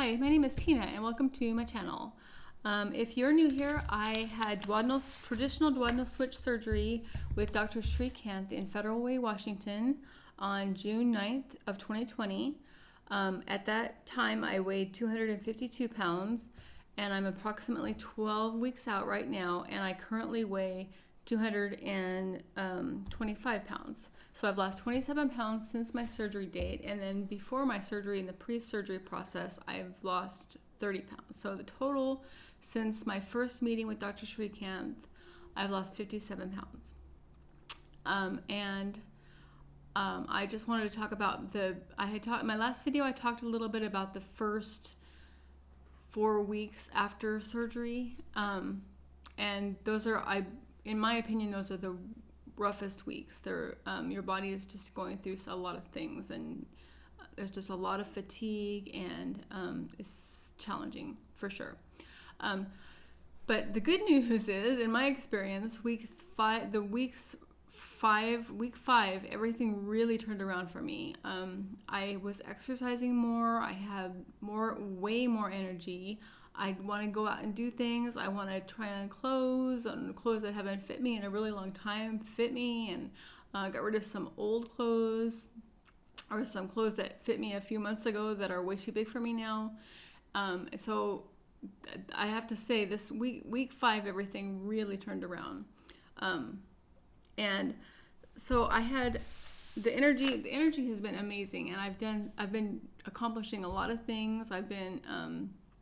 Hi, my name is Tina and welcome to my channel. If you're new here, I had traditional duodenal switch surgery with Dr. Srikanth in Federal Way, Washington on June 9th of 2020. At that time, I weighed 252 pounds and I'm approximately 12 weeks out right now, and I currently weigh 225 pounds. So I've lost 27 pounds since my surgery date, and then before my surgery in the pre-surgery process, I've lost 30 pounds. So the total since my first meeting with Dr. Srikanth, I've lost 57 pounds. I just wanted to talk about in my last video, I talked a little bit about the first 4 weeks after surgery. And those are, in my opinion, those are the roughest weeks. Your body is just going through a lot of things, and there's just a lot of fatigue, and it's challenging for sure. But the good news is, in my experience, week five, everything really turned around for me. I was exercising more. I had way more energy. I want to go out and do things. I want to try on clothes that haven't fit me in a really long time fit me, and got rid of some old clothes or some clothes that fit me a few months ago that are way too big for me now. So I have to say, this week 5, everything really turned around. And so I had the energy has been amazing, and I've been accomplishing a lot of things. I've been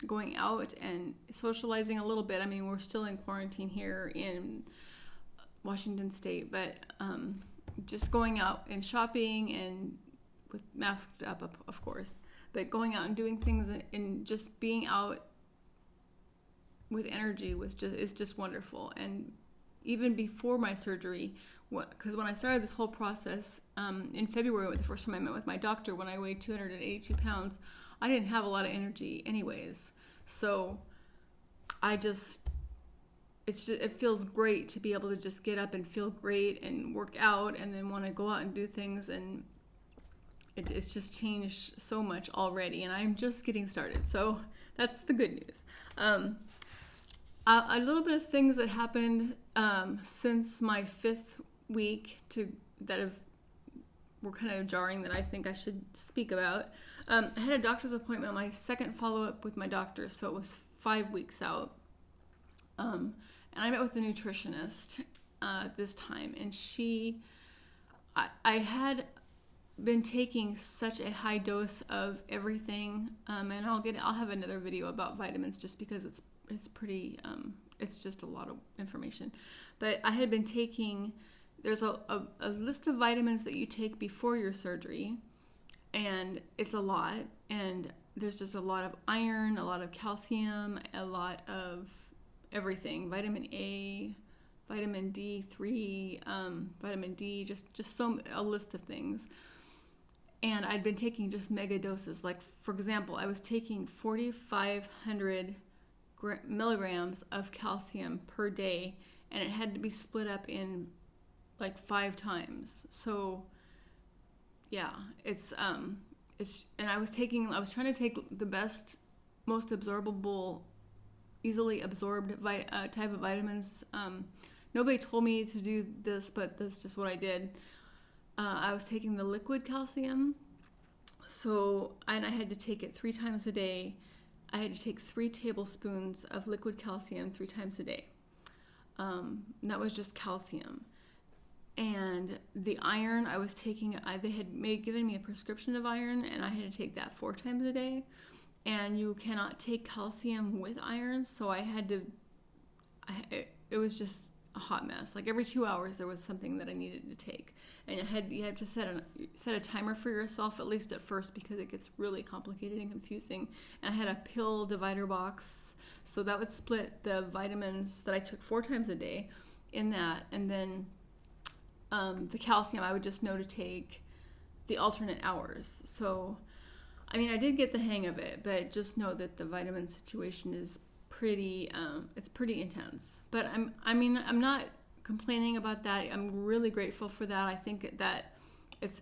going out and socializing a little bit. I mean, we're still in quarantine here in Washington State, but just going out and shopping, and with masked up, of course, but going out and doing things and just being out with energy is just wonderful. And even before my surgery, because when I started this whole process in February, the first time I met with my doctor, when I weighed 282 pounds, I didn't have a lot of energy anyways. So it feels great to be able to just get up and feel great and work out, and then want to go out and do things. And it's just changed so much already, and I'm just getting started. So that's the good news. A little bit of things that happened since my 5th week were kind of jarring, that I think I should speak about. I had a doctor's appointment, my second follow-up with my doctor, so it was 5 weeks out. And I met with a nutritionist this time, and I had been taking such a high dose of everything, and I'll have another video about vitamins, just because it's pretty, it's just a lot of information. But I had been taking, there's a list of vitamins that you take before your surgery, and it's a lot, and there's just a lot of iron, a lot of calcium, a lot of everything, vitamin A, vitamin D3, vitamin D, just a list of things. And I'd been taking just mega doses. Like, for example, I was taking 4,500 milligrams of calcium per day, and it had to be split up in like 5 times. So yeah, and I was trying to take the best, most absorbable, easily absorbed type of vitamins. Nobody told me to do this, but that's just what I did. I was taking the liquid calcium, and I had to take it 3 times a day. I had to take 3 tablespoons of liquid calcium 3 times a day. And that was just calcium. And the iron I was taking, they had given me a prescription of iron, and I had to take that 4 times a day. And you cannot take calcium with iron, so it was just a hot mess. Like, every 2 hours there was something that I needed to take, and you have to set a timer for yourself, at least at first, because it gets really complicated and confusing. And I had a pill divider box, so that would split the vitamins that I took 4 times a day in that. And then the calcium, I would just know to take the alternate hours. So I mean, I did get the hang of it, but just know that the vitamin situation is pretty intense. But I'm not complaining about that. I'm really grateful for that. I think that is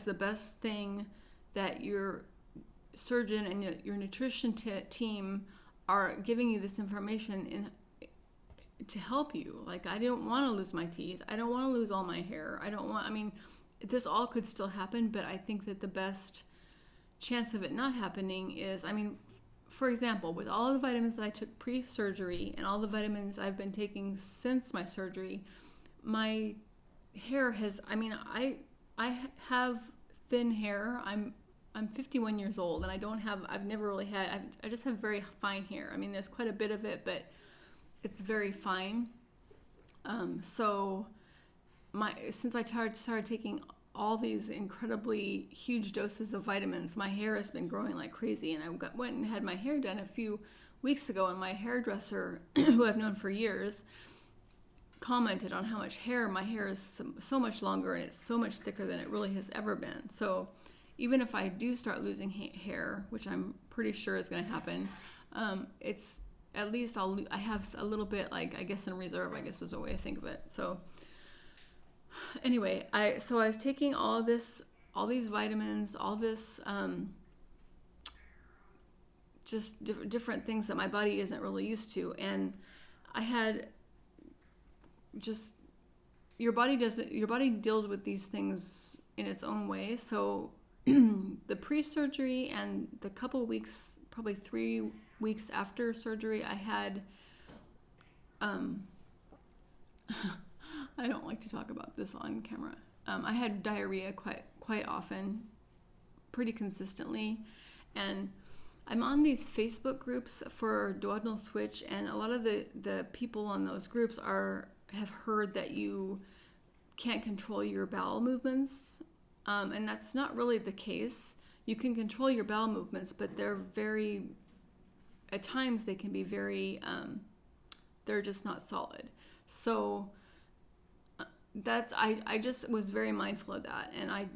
the best thing that you're surgeon and your nutrition team are giving you this information to help you. Like, I don't want to lose my teeth. I don't want to lose all my hair. I mean, this all could still happen, but I think that the best chance of it not happening is, I mean, for example, with all the vitamins that I took pre-surgery and all the vitamins I've been taking since my surgery, my hair has, I mean, I have thin hair. I'm 51 years old, and I've never really had, I just have very fine hair. I mean, there's quite a bit of it, but it's very fine. So since I started taking all these incredibly huge doses of vitamins, my hair has been growing like crazy. And I went and had my hair done a few weeks ago, and my hairdresser, who I've known for years, commented on how much hair my hair is so much longer, and it's so much thicker than it really has ever been. So even if I do start losing hair, which I'm pretty sure is going to happen, it's at least I have a little bit, like, I guess in reserve, I guess is a way to think of it. So anyway, I was taking all these vitamins, all this, just different things that my body isn't really used to. And I had just, your body deals with these things in its own way. So the pre-surgery and the couple weeks, probably 3 weeks after surgery, I had, I don't like to talk about this on camera. I had diarrhea quite often, pretty consistently, and I'm on these Facebook groups for duodenal switch, and a lot of the people on those groups have heard that you can't control your bowel movements, and that's not really the case. You can control your bowel movements, but at times they can be very, they're just not solid. So I just was very mindful of that, and I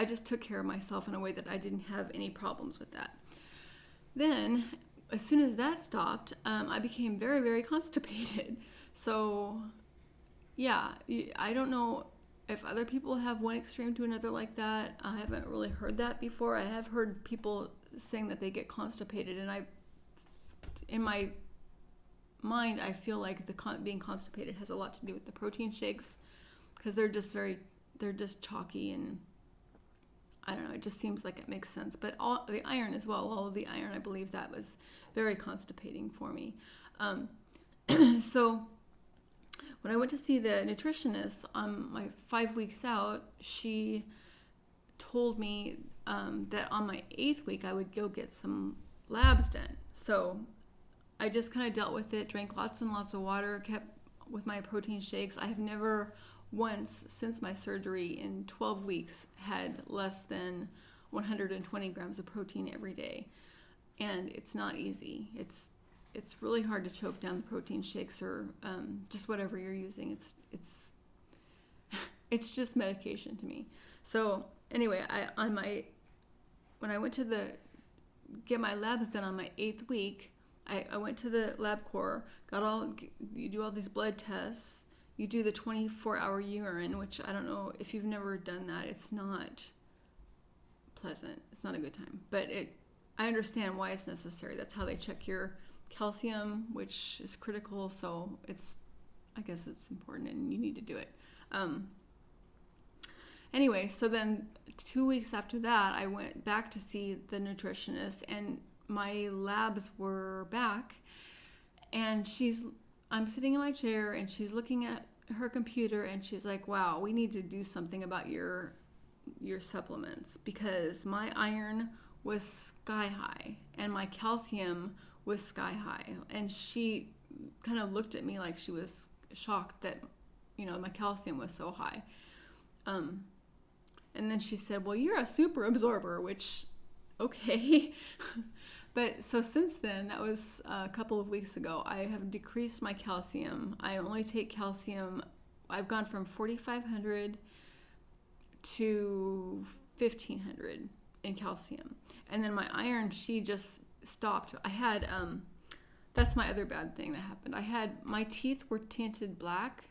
just took care of myself in a way that I didn't have any problems with that. Then, as soon as that stopped, I became very, very constipated. So, yeah, I don't know if other people have one extreme to another like that. I haven't really heard that before. I have heard people saying that they get constipated, and in my mind, I feel like being constipated has a lot to do with the protein shakes, because they're just chalky, and I don't know, it just seems like it makes sense. But all the iron as well, all of the iron, I believe that was very constipating for me. So when I went to see the nutritionist on my 5 weeks out, she told me that on my 8th week I would go get some labs done. So I just kind of dealt with it, drank lots and lots of water, kept with my protein shakes. I have never once since my surgery in 12 weeks had less than 120 grams of protein every day. And it's not easy. It's really hard to choke down the protein shakes, or just whatever you're using. It's just medication to me. So anyway, when I went to get my labs done on my 8th week, I went to the LabCorp, you do all these blood tests, you do the 24-hour urine, which I don't know if you've never done that. It's not pleasant. It's not a good time, but I understand why it's necessary. That's how they check your calcium, which is critical. So I guess it's important, and you need to do it. Anyway, so then 2 weeks after that, I went back to see the nutritionist, and my labs were back, and I'm sitting in my chair, and she's looking at her computer, and she's like, wow, we need to do something about your supplements, because my iron was sky high and my calcium was sky high. And she kind of looked at me like she was shocked that, my calcium was so high. And then she said, well, you're a super absorber, which, okay. But so since then, that was a couple of weeks ago, I have decreased my calcium. I only take calcium. I've gone from 4,500 to 1,500 in calcium. And then my iron, she just stopped. I had, that's my other bad thing that happened. My teeth were tinted black,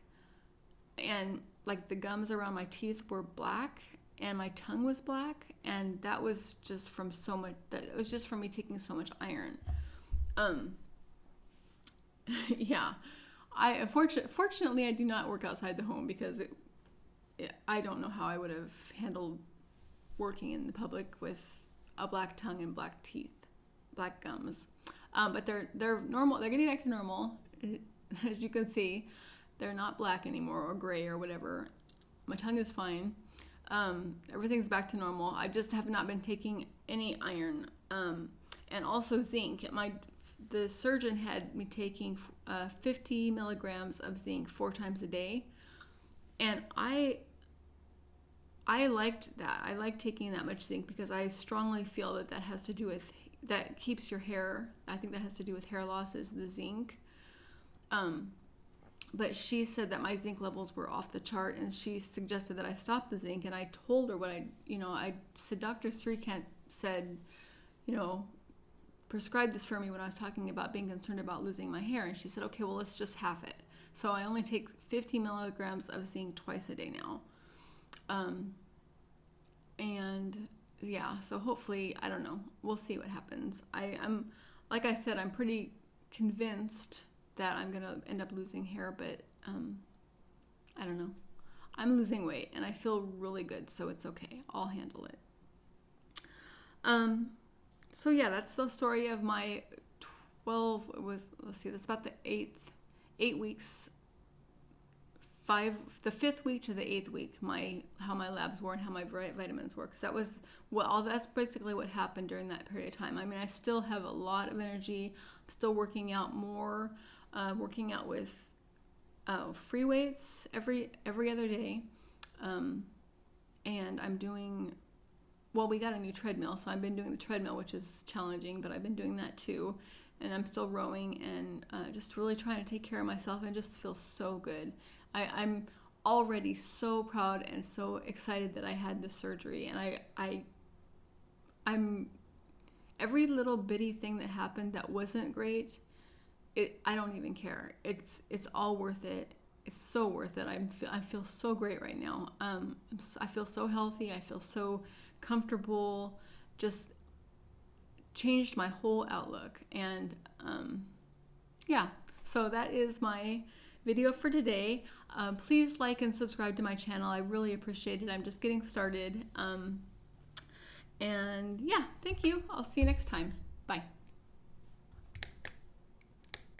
and like the gums around my teeth were black. and my tongue was black, and that was just from so much, that it was just from me taking so much iron. Yeah, fortunately I do not work outside the home, because I don't know how I would have handled working in the public with a black tongue and black teeth, black gums. But they're normal. They're getting back to normal. As you can see, they're not black anymore or gray or whatever. My tongue is fine. Everything's back to normal. I just have not been taking any iron, and also zinc. The surgeon had me taking 50 milligrams of zinc 4 times a day, and I liked that. I like taking that much zinc because I strongly feel that has to do with, that keeps your hair. I think that has to do with hair loss, is the zinc. But she said that my zinc levels were off the chart, and she suggested that I stop the zinc. And I told her what I said. Dr. Srikant said, prescribed this for me when I was talking about being concerned about losing my hair. And she said, okay, well, let's just half it. So I only take 50 milligrams of zinc twice a day now. And yeah, so hopefully, I don't know, we'll see what happens. I'm like I said, I'm pretty convinced that I'm gonna end up losing hair, but I don't know. I'm losing weight and I feel really good, so it's okay. I'll handle it. So yeah, that's the story of my 12. That's about the 8 weeks. The 5th week to the 8th week, how my labs were and how my vitamins were, because that's basically what happened during that period of time. I mean, I still have a lot of energy. I'm still working out more, working out with free weights every other day, and I'm doing, we got a new treadmill, so I've been doing the treadmill, which is challenging, but I've been doing that too, and I'm still rowing, and just really trying to take care of myself, and just feel so good. I'm already so proud and so excited that I had this surgery, and I'm every little bitty thing that happened that wasn't great, I don't even care. It's all worth it. It's so worth it. I feel so great right now. I feel so healthy. I feel so comfortable. Just changed my whole outlook, and yeah. So that is my video for today. Please like and subscribe to my channel. I really appreciate it. I'm just getting started. And yeah, thank you. I'll see you next time. Bye.